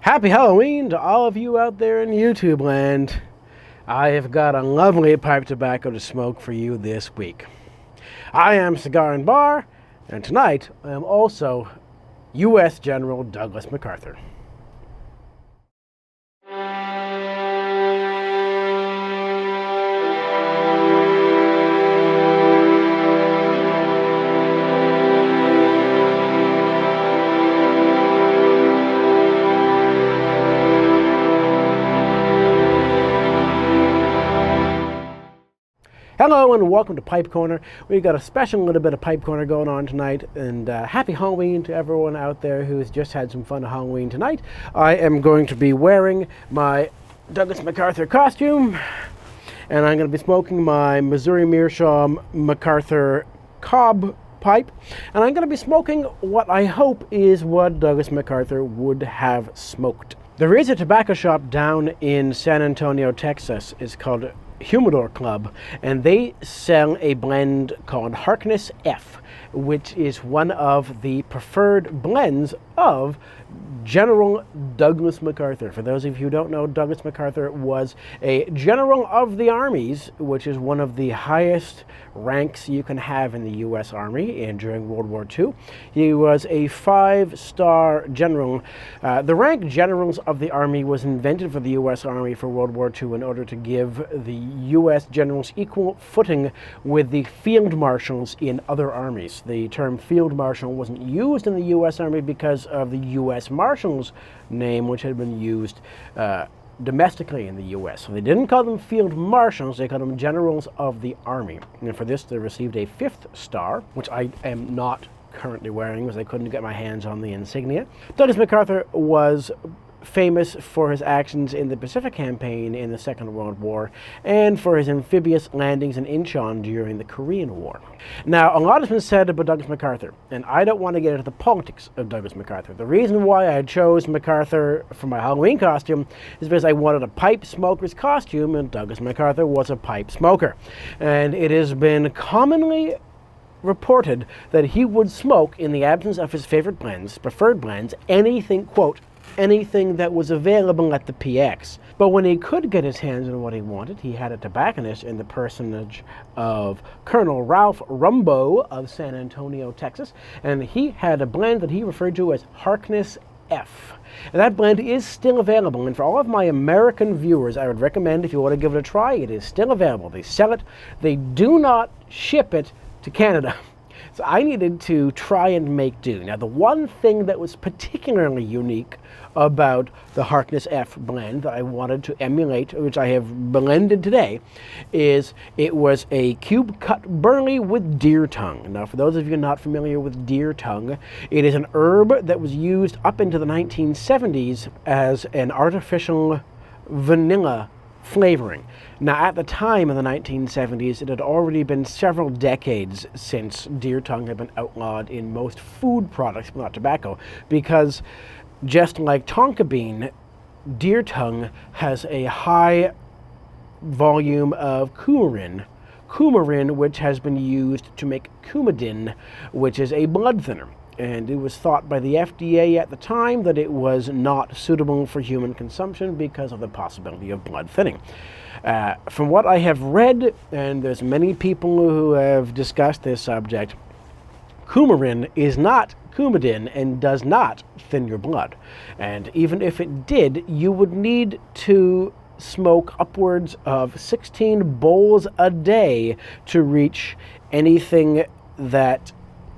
Happy Halloween to all of you out there in YouTube land. I have got a lovely pipe tobacco to smoke for you this week. I am Cigar and Bar, and tonight I am also U.S. General Douglas MacArthur. Hello and welcome to Pipe Corner. We've got a special little bit of Pipe Corner going on tonight, and happy Halloween to everyone out there who has just had some fun Halloween tonight. I am going to be wearing my Douglas MacArthur costume, and I'm going to be smoking my Missouri Meerschaum MacArthur cob pipe, and I'm going to be smoking what I hope is what Douglas MacArthur would have smoked. There is a tobacco shop down in San Antonio, Texas. It's called Humidor Club, and they sell a blend called Harkness F, which is one of the preferred blends of General Douglas MacArthur. For those of you who don't know, Douglas MacArthur was a general of the armies, which is one of the highest ranks you can have in the U.S. Army and during World War II. He was a 5-star general. The rank Generals of the Army was invented for the U.S. Army for World War II in order to give the U.S. generals equal footing with the field marshals in other armies. The term field marshal wasn't used in the U.S. Army because of the U.S. Marshal's name, which had been used domestically in the U.S. So they didn't call them field marshals, they called them generals of the army. And for this, they received a 5th star, which I am not currently wearing because I couldn't get my hands on the insignia. Douglas MacArthur was famous for his actions in the Pacific Campaign in the Second World War and for his amphibious landings in Incheon during the Korean War. Now, a lot has been said about Douglas MacArthur, and I don't want to get into the politics of Douglas MacArthur. The reason why I chose MacArthur for my Halloween costume is because I wanted a pipe smoker's costume, and Douglas MacArthur was a pipe smoker. And it has been commonly reported that he would smoke, in the absence of his favorite blends, preferred blends, anything, quote, anything that was available at the PX. But when he could get his hands on what he wanted, he had a tobacconist in the personage of Colonel Ralph Rumbo of San Antonio, Texas, and he had a blend that he referred to as Harkness F. And that blend is still available, and for all of my American viewers, I would recommend, if you want to give it a try, it is still available. They sell it. They do not ship it to Canada. So I needed to try and make do. Now, the one thing that was particularly unique about the Harkness F blend that I wanted to emulate, which I have blended today, is it was a cube cut burley with deer tongue. Now, for those of you not familiar with deer tongue, it is an herb that was used up into the 1970s as an artificial vanilla flavoring. Now, at the time in the 1970s, it had already been several decades since deer tongue had been outlawed in most food products, but not tobacco, because just like tonka bean, deer tongue has a high volume of coumarin, which has been used to make Coumadin, which is a blood thinner. And it was thought by the FDA at the time that it was not suitable for human consumption because of the possibility of blood thinning. From what I have read, and there's many people who have discussed this subject, coumarin is not Coumadin and does not thin your blood. And even if it did, you would need to smoke upwards of 16 bowls a day to reach anything that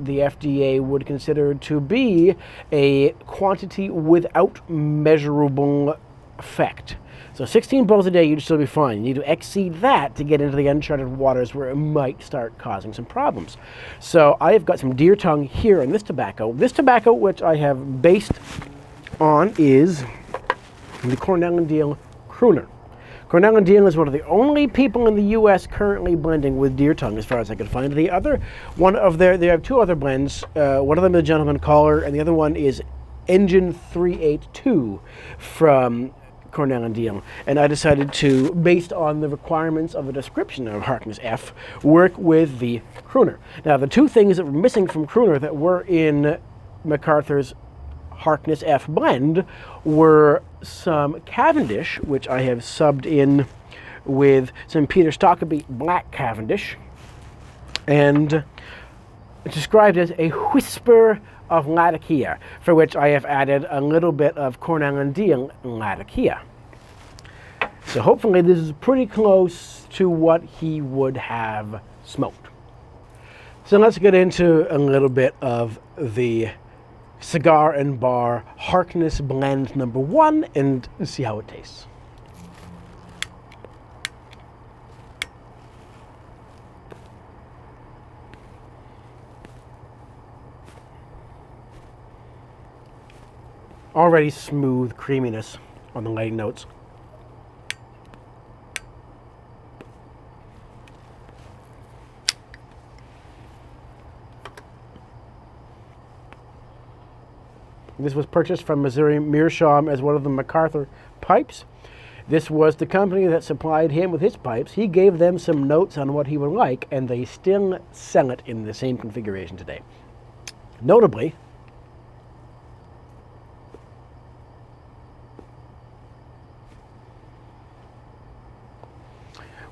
the FDA would consider to be a quantity without measurable effect. So 16 bowls a day, you'd still be fine. You need to exceed that to get into the uncharted waters where it might start causing some problems. So I've got some deer tongue here in this tobacco. This tobacco, which I have based on, is the Cornell & Diehl Crooner. Cornell & Diehl is one of the only people in the U.S. currently blending with deer tongue, as far as I could find. They have 2 other blends. One of them is Gentleman Caller, and the other one is Engine 382 from Cornell & Diehl. And I decided to, based on the requirements of the description of Harkness F, work with the Crooner. Now, the 2 things that were missing from Crooner that were in MacArthur's Harkness F blend were some Cavendish, which I have subbed in with some Peter Stokkeby Black Cavendish, and described as a whisper of Latakia, for which I have added a little bit of Cornell and Deal Latakia. So hopefully this is pretty close to what he would have smoked. So let's get into a little bit of the Cigar and Bar Harkness Blend number 1 and see how it tastes. Already smooth creaminess on the lighting notes. This was purchased from Missouri Meerschaum as one of the MacArthur pipes. This was the company that supplied him with his pipes. He gave them some notes on what he would like, and they still sell it in the same configuration today. Notably,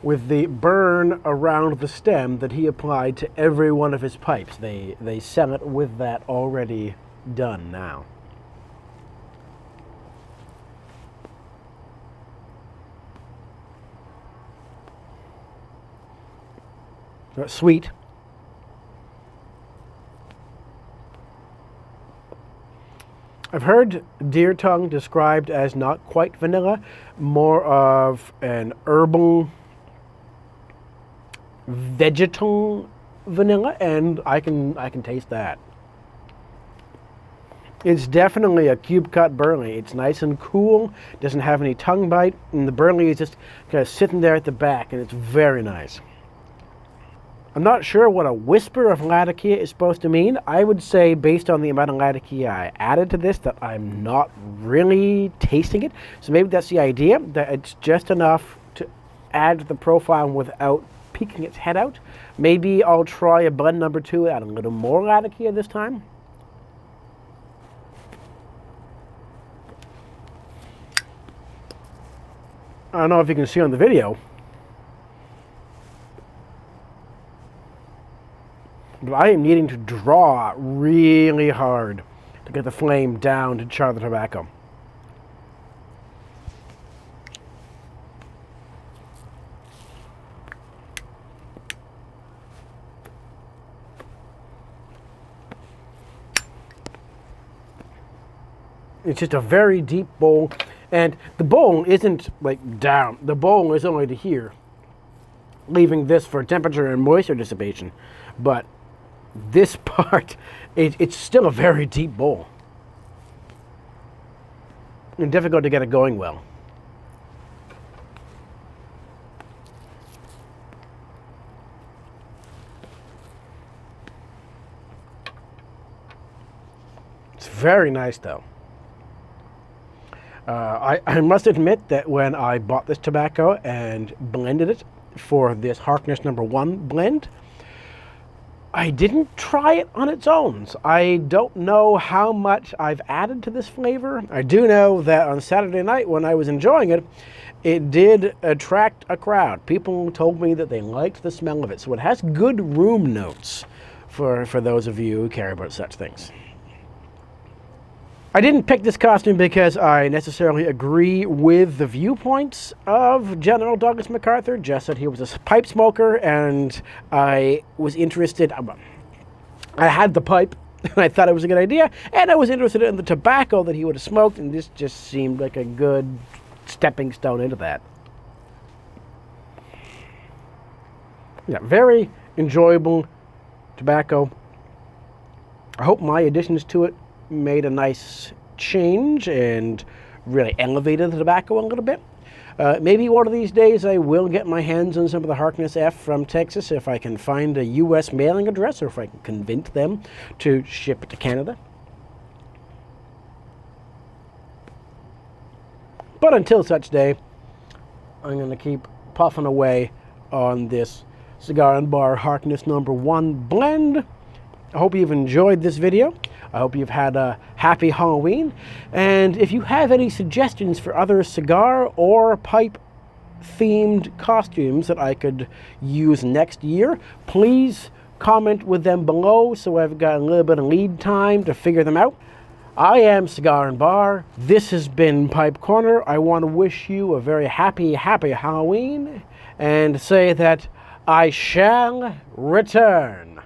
with the burn around the stem that he applied to every one of his pipes. They sell it with that already done now. Sweet. I've heard deer tongue described as not quite vanilla, more of an herbal, vegetal vanilla, and I can taste that. It's definitely a cube cut burley. It's nice and cool, doesn't have any tongue bite, and the burley is just kind of sitting there at the back, and it's very nice. I'm not sure what a whisper of Latakia is supposed to mean. I would say, based on the amount of Latakia I added to this, that I'm not really tasting it. So maybe that's the idea, that it's just enough to add to the profile without peeking its head out. Maybe I'll try a blend number 2, add a little more Latakia this time. I don't know if you can see on the video, but I am needing to draw really hard to get the flame down to char the tobacco. It's just a very deep bowl, and the bowl isn't like down. The bowl is only to here, leaving this for temperature and moisture dissipation. But this part, it's still a very deep bowl, and difficult to get it going well. It's very nice though. I must admit that when I bought this tobacco and blended it for this Harkness number 1 blend, I didn't try it on its own. I don't know how much I've added to this flavor. I do know that on Saturday night when I was enjoying it, it did attract a crowd. People told me that they liked the smell of it. So it has good room notes for those of you who care about such things. I didn't pick this costume because I necessarily agree with the viewpoints of General Douglas MacArthur, just that he was a pipe smoker, and I was interested. I had the pipe, and I thought it was a good idea, and I was interested in the tobacco that he would have smoked, and this just seemed like a good stepping stone into that. Yeah, very enjoyable tobacco. I hope my additions to it made a nice change and really elevated the tobacco a little bit. Maybe one of these days I will get my hands on some of the Harkness F from Texas if I can find a U.S. mailing address, or if I can convince them to ship it to Canada. But until such day, I'm going to keep puffing away on this Cigar and Bar Harkness number 1 blend. I hope you've enjoyed this video. I hope you've had a happy Halloween. And if you have any suggestions for other cigar or pipe themed costumes that I could use next year, please comment with them below so I've got a little bit of lead time to figure them out. I am Cigar and Bar. This has been Pipe Corner. I want to wish you a very happy Halloween and say that I shall return.